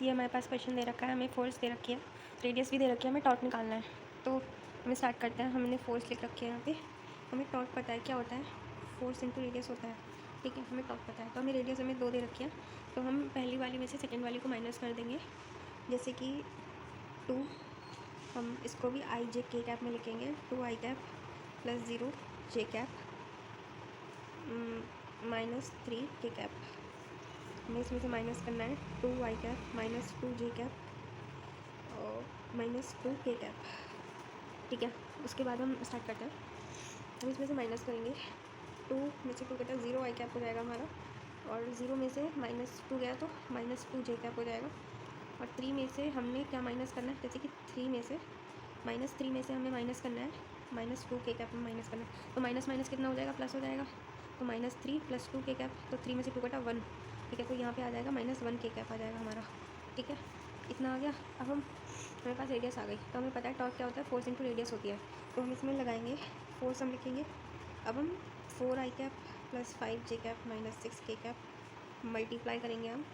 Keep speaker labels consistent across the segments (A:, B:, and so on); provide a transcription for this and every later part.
A: ये हमारे पास क्वेश्चन दे रखा है, हमें फोर्स दे रखी है, रेडियस भी दे रखी है, हमें टॉर्क निकालना है। तो हमें स्टार्ट करते हैं। हमने फोर्स लिख रखी है यहाँ पे, हमें टॉर्क पता है क्या होता है, फोर्स इंटू रेडियस होता है। ठीक है, हमें टॉर्क पता है। तो हमें रेडियस हमें 2 दे रखी है, तो हम पहली वाली में से सेकेंड वाली को माइनस कर देंगे। जैसे कि 2, हम इसको भी आई जे के कैप में लिखेंगे, 2 आई कैप प्लस 0 जे कैप माइनस 3 के कैप। हमें इसमें से माइनस करना है 2 आई कैप माइनस 2 जे कैप और माइनस 2 के कैप। ठीक है, उसके बाद हम स्टार्ट करते हैं। हम इसमें से माइनस करेंगे, 2 में से 2 कटा 0 आई कैप हो जाएगा हमारा, और 0 में से माइनस 2 गया तो माइनस 2 जे कैप हो जाएगा। और 3 में से हमने क्या माइनस करना है, जैसे कि 3 में से हमें माइनस करना है माइनस 2 के कैप में माइनस करना है। तो माइनस माइनस कितना हो जाएगा, प्लस हो जाएगा। तो माइनस 3 प्लस 2 के कैप, तो 3 में से 2 कटा 1। ठीक है, तो यहाँ पे आ जाएगा माइनस 1 के कैप आ जाएगा हमारा। ठीक है, इतना आ गया। अब हमारे पास रेडियस आ गई, तो हमें पता है टॉर्क क्या होता है, फोर्स इंटू रेडियस होती है। तो हम इसमें लगाएंगे फोर्स, हम लिखेंगे। अब हम 4 आई कैप प्लस 5 जे कैप माइनस 6 के कैप मल्टीप्लाई करेंगे हम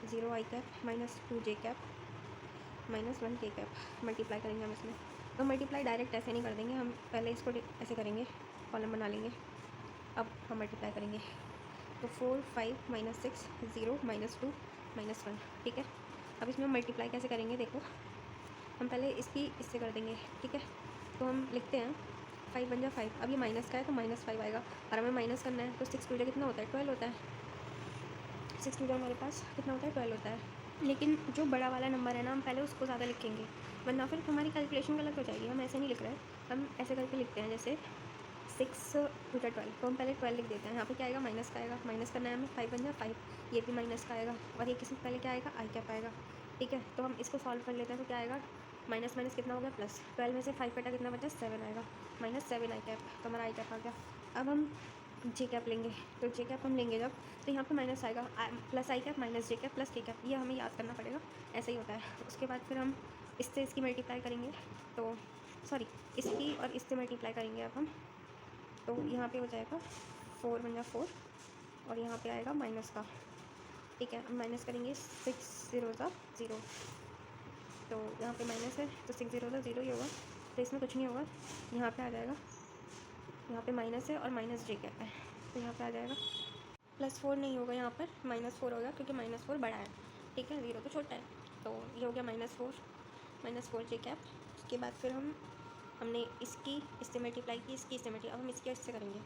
A: 0 आई कैप माइनस 2 जे कैप माइनस 1 के कैप मल्टीप्लाई करेंगे हम इसमें। तो मल्टीप्लाई डायरेक्ट ऐसे नहीं कर देंगे, हम पहले इसको ऐसे करेंगे, कॉलम बना लेंगे। अब हम मल्टीप्लाई करेंगे, तो 4 5 माइनस 6 0 माइनस 2 माइनस 1। ठीक है, अब इसमें हम मल्टीप्लाई कैसे करेंगे, देखो हम पहले इससे कर देंगे। ठीक है, तो हम लिखते हैं 5 बन जा 5। अब ये माइनस का है तो माइनस 5 आएगा, और हमें माइनस करना है तो 6 टू जा कितना होता है, 12 होता है। 6 टू जा हमारे पास कितना होता है, 12 होता है। लेकिन जो बड़ा वाला नंबर है ना, हम पहले उसको ज़्यादा लिखेंगे, वरना फिर हमारी कैलकुलेशन गलत हो जाएगी। हम ऐसे नहीं लिख रहे हैं, हम ऐसे करके लिखते हैं, जैसे 6 टू जा 12, तो हम पहले 12 लिख देते हैं। यहाँ पे क्या आएगा, माइनस का आएगा, माइनस करना है हमें, 5 बन जा 5, ये भी माइनस का आएगा, और ये किसी पहले क्या आएगा, आई कैप आएगा। ठीक है, तो हम इसको सॉल्व कर लेते हैं, तो क्या आएगा, माइनस माइनस कितना हो गया, प्लस। 12 में से 5 कटा कितना बचा, 7 आएगा, माइनस 7 आई कैप, तो हमारा आई कैप आ गया। अब हम जे कैप लेंगे, तो जे कैप हम लेंगे जब, तो यहाँ पे माइनस आएगा, प्लस आई कैप माइनस जे कैप प्लस के कैप, ये हमें याद करना पड़ेगा, ऐसे ही होता है। उसके बाद फिर हम इससे इसकी मल्टीप्लाई करेंगे, तो सॉरी, इसकी और इससे मल्टीप्लाई करेंगे अब हम, तो यहाँ पे हो जाएगा 4 बन जा 4, और यहाँ पे आएगा माइनस का। ठीक है, माइनस करेंगे, 6 0 ज़ा 0, तो यहाँ पे माइनस है तो 6 0 ज़ा 0 ही होगा, तो इसमें कुछ नहीं होगा, यहाँ पे आ जाएगा, यहाँ पे माइनस है और माइनस जे कैप है, तो यहाँ पे आ जाएगा +4 नहीं होगा, यहाँ पर -4 होगा, क्योंकि -4 बड़ा है। ठीक है, 0 तो छोटा है, तो ये हो गया -4 जे कैप। उसके बाद फिर हमने इससे मल्टीप्लाई की, इससे मल्टीप्लाई, अब हम इसके इससे करेंगे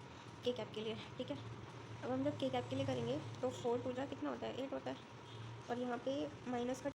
A: के कैप के लिए। ठीक है, अब हम जब के कैप के लिए करेंगे तो 4 टू जा कितना होता है, 8 होता है, और यहाँ पे माइनस का